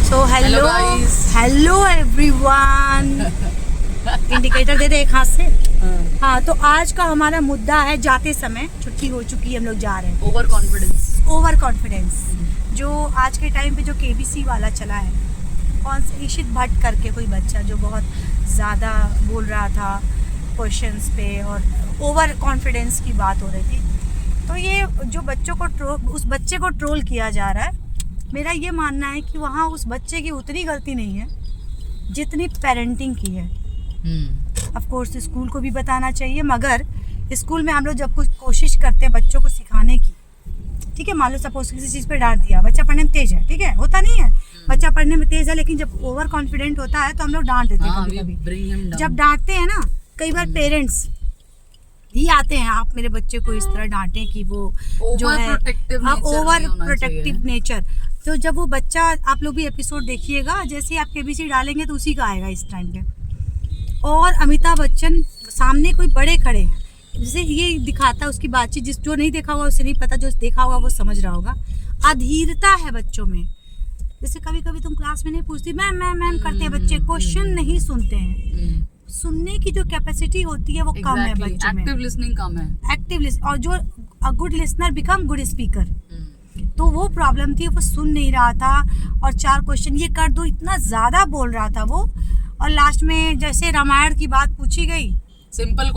So hello everyone. Indicator दे दे एक हाथ से। हाँ, तो आज का हमारा मुद्दा है जाते समय, छुट्टी हो चुकी है, हम लोग जा रहे हैं। ओवर कॉन्फिडेंस जो आज के टाइम पे जो केबीसी वाला चला है, कौन से इशित भट्ट करके कोई बच्चा जो बहुत ज़्यादा बोल रहा था क्वेश्चंस पे और ओवर कॉन्फिडेंस की बात हो रही थी। तो ये जो बच्चों को उस बच्चे को ट्रोल किया जा रहा है, मेरा ये मानना है कि वहाँ उस बच्चे की उतनी गलती नहीं है जितनी पेरेंटिंग की है। ऑफ कोर्स स्कूल को भी बताना चाहिए, मगर स्कूल में हम लोग जब कुछ कोशिश करते हैं बच्चों को सिखाने की, ठीक है, मान लो सपोज किसी चीज़ पे डांट दिया, बच्चा पढ़ने में तेज है, ठीक है, होता नहीं है, बच्चा पढ़ने में तेज है, लेकिन जब ओवर कॉन्फिडेंट होता है तो हम लोग डांट देते हैं। कभी जब डांटते हैं ना, कई बार पेरेंट्स ही आते हैं, आप मेरे बच्चे को इस तरह डांटें कि वो जो है ओवर प्रोटेक्टिव नेचर। तो जब वो बच्चा, आप लोग भी एपिसोड देखिएगा, जैसे आप केबीसी डालेंगे तो उसी का आएगा इस टाइम पे। और अमिताभ बच्चन सामने कोई बड़े खड़े हैं, जैसे ये दिखाता है उसकी बातचीत, जिस जो नहीं देखा होगा उसे नहीं पता, जो देखा होगा वो समझ रहा होगा। अधीरता है बच्चों में। जैसे कभी कभी तुम क्लास में नहीं पूछती मैम करते हैं बच्चे, क्वेश्चन नहीं सुनते हैं। सुनने की जो कैपेसिटी होती है वो कम है बच्चों में। एक्टिव लिसनिंग कम है। एक्टिव लिसनिंग, और जो a good listener become good speaker, तो वो प्रॉब्लम थी, वो सुन नहीं रहा था। और 4 क्वेश्चन ये कर दो, इतना ज़्यादा बोल रहा था वो। और लास्ट में जैसे रामायण की बात पूछी गई, सिंपल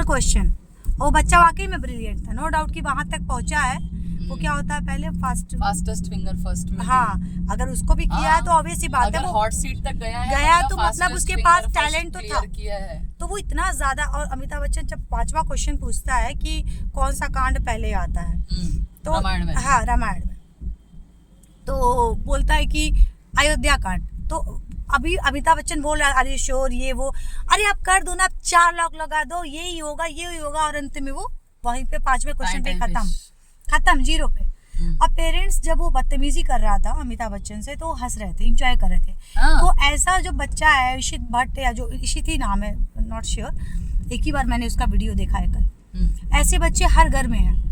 क्वेश्चन, वो बच्चा वाकई में ब्रिलियंट था, नो डाउट कि वहां तक पहुंचा है। वो क्या होता है पहले फास्टेस्ट फिंगर फर्स्ट में। हाँ, अगर उसको भी किया है तो ऑब्वियस ही बात है, वो हॉट सीट तक गया तो मतलब उसके पास टैलेंट तो था। तो वो इतना ज्यादा। और अमिताभ बच्चन जब 5वां क्वेश्चन पूछता है कि कौन सा कांड पहले आता है, तो रामायण में, तो बोलता है कि अयोध्या कांड। तो अभी अमिताभ बच्चन बोल रहा है अरे श्योर ये वो, अरे आप कर दो ना, 4 लाख लगा दो, यही होगा, और अंत में वो वहीं पे 5वें क्वेश्चन पे खत्म 0 पे। अब पेरेंट्स जब वो बदतमीजी कर रहा था अमिताभ बच्चन से, तो हंस रहे थे, इंजॉय कर रहे थे। तो ऐसा जो बच्चा है इशित भट्ट, या जो इशित ही नाम है, नॉट श्योर, एक ही बार मैंने उसका वीडियो देखा है कल। ऐसे बच्चे हर घर में हैं।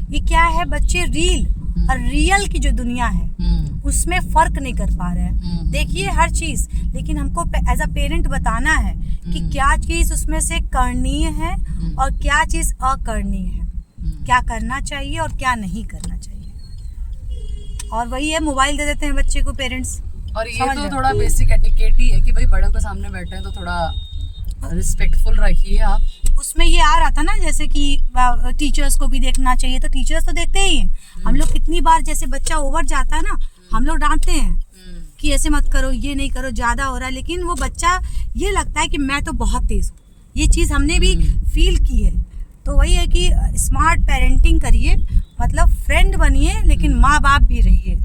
ये क्या है, बच्चे रील और रियल की जो दुनिया है उसमें फर्क नहीं कर पा रहे हैं। देखिए हर चीज, लेकिन हमको एज अ पेरेंट बताना है कि क्या चीज उसमें से करणीय है और क्या चीज अकरणीय है, क्या करना चाहिए और क्या नहीं करना चाहिए। और वही है, मोबाइल दे देते हैं बच्चे को पेरेंट्स। और ये तो थोड़ा बेसिक एटिकेट ही है कि भाई बड़ों के सामने बैठे हैं तो थोड़ा रिस्पेक्टफुल रखिए आप। उसमें ये आ रहा था ना, जैसे कि टीचर्स को भी देखना चाहिए, तो टीचर्स तो देखते ही हैं। हम लोग कितनी बार, जैसे बच्चा ओवर जाता है ना, हम लोग डांटते हैं कि ऐसे मत करो, ये नहीं करो, ज्यादा हो रहा है, लेकिन वो बच्चा ये लगता है कि मैं तो बहुत तेज हूँ। ये चीज हमने भी फील की है। तो वही है कि स्मार्ट पेरेंटिंग करिए, मतलब फ्रेंड बनिए लेकिन माँ बाप भी रहिए,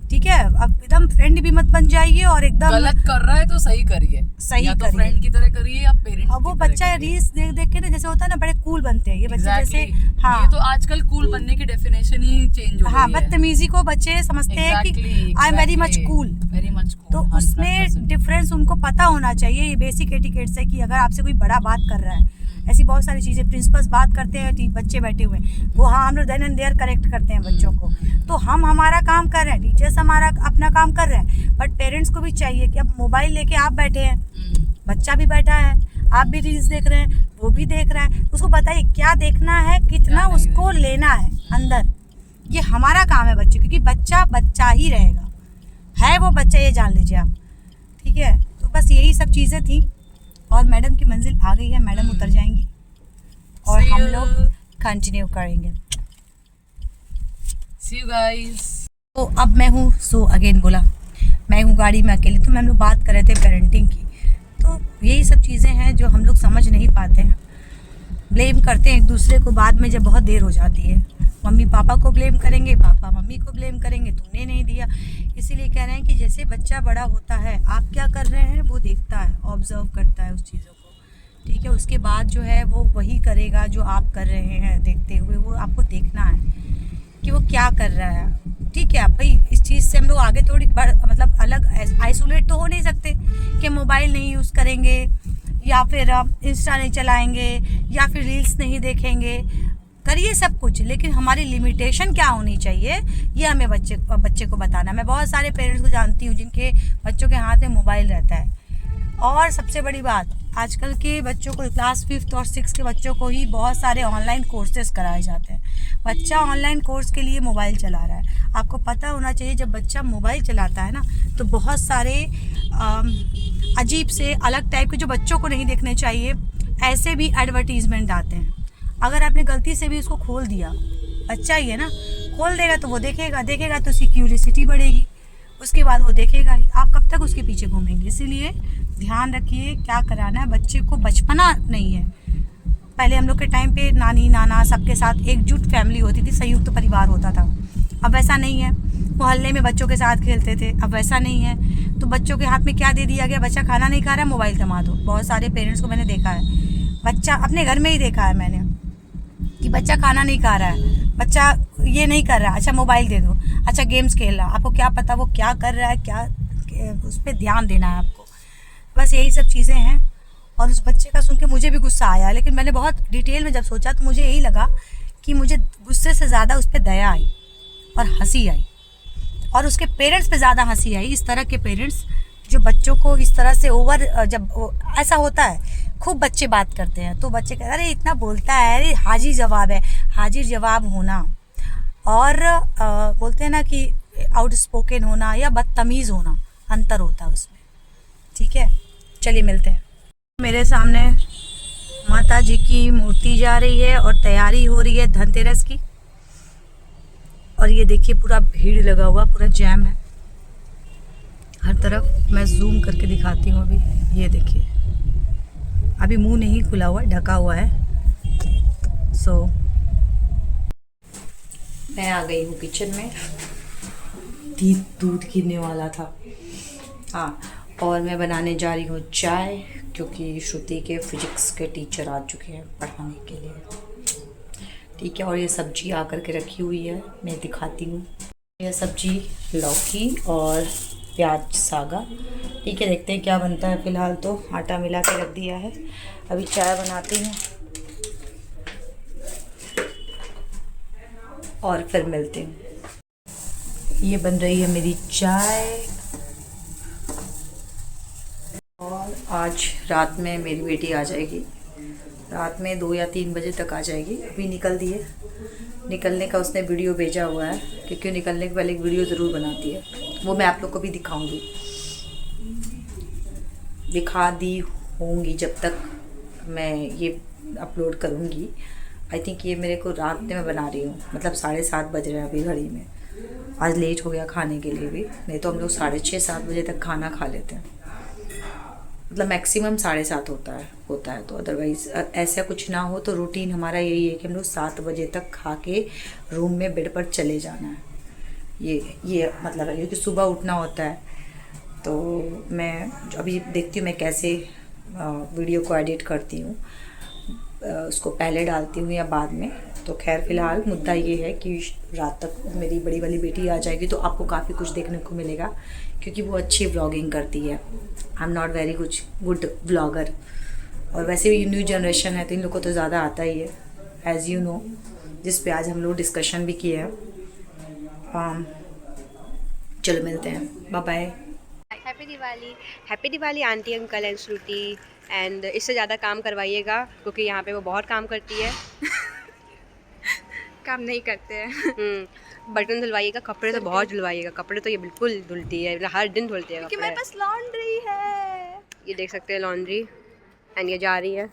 ठीक है। अब एकदम फ्रेंड भी मत बन जाइए, और एकदम गलत कर रहा है तो सही करिए, या तो फ्रेंड की तरह करिए या पेरेंट। अब वो बच्चा रील्स देख के ना, जैसे होता है ना, बड़े कूल बनते हैं ये बच्चे, जैसे हाँ, ये तो आजकल कूल बनने की डेफिनेशन ही चेंज हो गई है। हाँ, बदतमीजी को बच्चे समझते हैं कि I am very much cool. तो उसमें डिफरेंस उनको पता होना चाहिए। ये बेसिक एटिकेट्स है कि अगर आपसे कोई बड़ा बात कर रहा है, ऐसी बहुत सारी चीज़ें, प्रिंसिपल्स बात करते हैं, बच्चे बैठे हुए हैं, वो हाँ हम लोग देन एंड देयर करेक्ट करते हैं बच्चों को। तो हम हमारा काम कर रहे हैं, टीचर्स हमारा अपना काम कर रहे हैं, बट पेरेंट्स को भी चाहिए कि अब मोबाइल लेके आप बैठे हैं, बच्चा भी बैठा है, आप भी रील्स देख रहे हैं, वो भी देख रहा है, उसको बताइए क्या देखना है, कितना उसको लेना है अंदर। ये हमारा काम है बच्चे, क्योंकि बच्चा ही रहेगा, है वो बच्चा, ये जान लीजिए आप, ठीक है। तो बस यही सब चीज़ें थी, और मैडम की मंजिल आ गई है, मैडम उतर जाएंगी और हम लोग कंटिन्यू करेंगे। See you guys. तो अब मैं हूँ, सो अगेन बोला, मैं हूँ गाड़ी में अकेले। तो हम लोग बात कर रहे थे पेरेंटिंग की। तो यही सब चीज़ें हैं जो हम लोग समझ नहीं पाते हैं, ब्लेम करते हैं एक दूसरे को, बाद में जब बहुत देर हो जाती है। मम्मी पापा को ब्लेम करेंगे, पापा मम्मी को ब्लेम करेंगे, तुमने नहीं दिया। इसीलिए कह रहे हैं कि जैसे बच्चा बड़ा होता है, आप क्या कर रहे हैं वो देखता है, ऑब्जर्व करता है उस चीज़ों को, ठीक है। उसके बाद जो है वो वही करेगा जो आप कर रहे हैं, देखते हुए वो आपको देखना है कि वो क्या कर रहा है, ठीक है। भाई इस चीज़ से हम लोग आगे थोड़ी मतलब अलग आइसोलेट तो हो नहीं सकते कि मोबाइल नहीं यूज़ करेंगे, या फिर इंस्टा नहीं चलाएंगे, या फिर रील्स नहीं देखेंगे। करिए सब कुछ, लेकिन हमारी लिमिटेशन क्या होनी चाहिए ये हमें बच्चे को बताना। मैं बहुत सारे पेरेंट्स को जानती हूँ जिनके बच्चों के हाथ में मोबाइल रहता है। और सबसे बड़ी बात, आजकल के बच्चों को क्लास 5th और 6th के बच्चों को ही बहुत सारे ऑनलाइन कोर्सेज कराए जाते हैं। बच्चा ऑनलाइन कोर्स के लिए मोबाइल चला रहा है। आपको पता होना चाहिए जब बच्चा मोबाइल चलाता है ना तो बहुत सारे अजीब से अलग टाइप के जो बच्चों को नहीं देखने चाहिए ऐसे भी एडवर्टीजमेंट आते हैं। अगर आपने गलती से भी उसको खोल दिया, बच्चा ही है ना, खोल देगा तो वो देखेगा तो उसकी क्यूरियोसिटी बढ़ेगी, उसके बाद वो देखेगा ही। आप कब तक उसके पीछे घूमेंगे? इसीलिए ध्यान रखिए क्या कराना है बच्चे को। बचपना नहीं है। पहले हम लोग के टाइम पे नानी नाना सबके साथ एकजुट फैमिली होती थी, संयुक्त परिवार होता था। अब वैसा नहीं है। मोहल्ले में बच्चों के साथ खेलते थे, अब वैसा नहीं है। तो बच्चों के हाथ में क्या दे दिया गया? बच्चा खाना नहीं खा रहा है, मोबाइल थमा दो। बहुत सारे पेरेंट्स को मैंने देखा है, बच्चा अपने घर में ही देखा है मैंने कि बच्चा खाना नहीं खा रहा है, बच्चा ये नहीं कर रहा है, अच्छा मोबाइल दे दो, अच्छा गेम्स खेल रहा है। आपको क्या पता वो क्या कर रहा है, क्या उस पर ध्यान देना है आपको। बस यही सब चीज़ें हैं। और उस बच्चे का सुन के मुझे भी गुस्सा आया, लेकिन मैंने बहुत डिटेल में जब सोचा तो मुझे यही लगा कि मुझे गुस्से से ज़्यादा उस पर दया आई और हंसी आई, और उसके पेरेंट्स पे ज़्यादा हंसी आई। इस तरह के पेरेंट्स जो बच्चों को इस तरह से जब ऐसा होता है, खूब बच्चे बात करते हैं तो बच्चे कहते अरे इतना बोलता है, अरे हाजिर जवाब है। हाजिर जवाब होना और बोलते हैं ना कि आउट स्पोकन होना या बदतमीज़ होना, अंतर होता है उसमें। ठीक है, चलिए मिलते हैं। मेरे सामने माता जी की मूर्ति जा रही है और तैयारी हो रही है धनतेरस की। और ये देखिए पूरा भीड़ लगा हुआ, पूरा जैम है हर तरफ। मैं जूम करके दिखाती हूँ अभी। ये देखिए, अभी मुंह नहीं खुला हुआ, ढका हुआ है। मैं आ गई हूँ किचन में। दूध गिरने वाला था, हाँ। और मैं बनाने जा रही हूँ चाय, क्योंकि श्रुति के फिजिक्स के टीचर आ चुके हैं पढ़ाने के लिए। ठीक है, और ये सब्जी आकर के रखी हुई है, मैं दिखाती हूँ। यह सब्जी लौकी और प्याज सागा। ठीक है, देखते हैं क्या बनता है। फ़िलहाल तो आटा मिला के रख दिया है, अभी चाय बनाती हूँ और फिर मिलते हैं। ये बन रही है मेरी चाय। और आज रात में मेरी बेटी आ जाएगी, रात में 2 या 3 बजे तक आ जाएगी। अभी निकल दी है, निकलने का उसने वीडियो भेजा हुआ है, क्योंकि निकलने के पहले एक वीडियो ज़रूर बनाती है, वो मैं आप लोग को भी दिखाऊंगी। दिखा दी होंगी जब तक मैं ये अपलोड करूँगी। आई थिंक ये मेरे को रात में मैं बना रही हूँ, मतलब 7:30 बज रहे हैं अभी घड़ी में। आज लेट हो गया खाने के लिए भी, नहीं तो हम लोग 6:30-7 बजे तक खाना खा लेते हैं, मतलब मैक्सिमम 7:30 होता है। तो अदरवाइज़ ऐसा कुछ ना हो तो रूटीन हमारा यही है कि हम लोग 7 बजे तक खा के रूम में बेड पर चले जाना है। ये मतलब है, क्योंकि सुबह उठना होता है। तो मैं अभी देखती हूँ मैं कैसे वीडियो को एडिट करती हूँ, उसको पहले डालती हूँ या बाद में। तो खैर फ़िलहाल मुद्दा ये है कि रात तक मेरी बड़ी वाली बेटी आ जाएगी तो आपको काफ़ी कुछ देखने को मिलेगा, क्योंकि वो अच्छी व्लॉगिंग करती है। I am not very good vlogger, और वैसे भी न्यू जनरेशन है तो इन लोग को तो ज़्यादा आता ही है, एज़ यू नो, जिस पे आज हम लोग डिस्कशन भी किए हैं। चलो मिलते हैं, bye bye. Happy Diwali aunty uncle and Shruti. And इससे ज़्यादा काम करवाइएगा, क्योंकि यहाँ पे वो बहुत काम करती है। काम नहीं करते हैं। बर्तन धुलवाइएगा, कपड़े तो बहुत धुलवाइएगा। कपड़े तो ये बिल्कुल धुलती है, हर दिन धुलती है क्योंकि कपड़े। मेरे पास लॉन्ड्री है। ये देख सकते हैं लॉन्ड्री, एंड ये जा रही है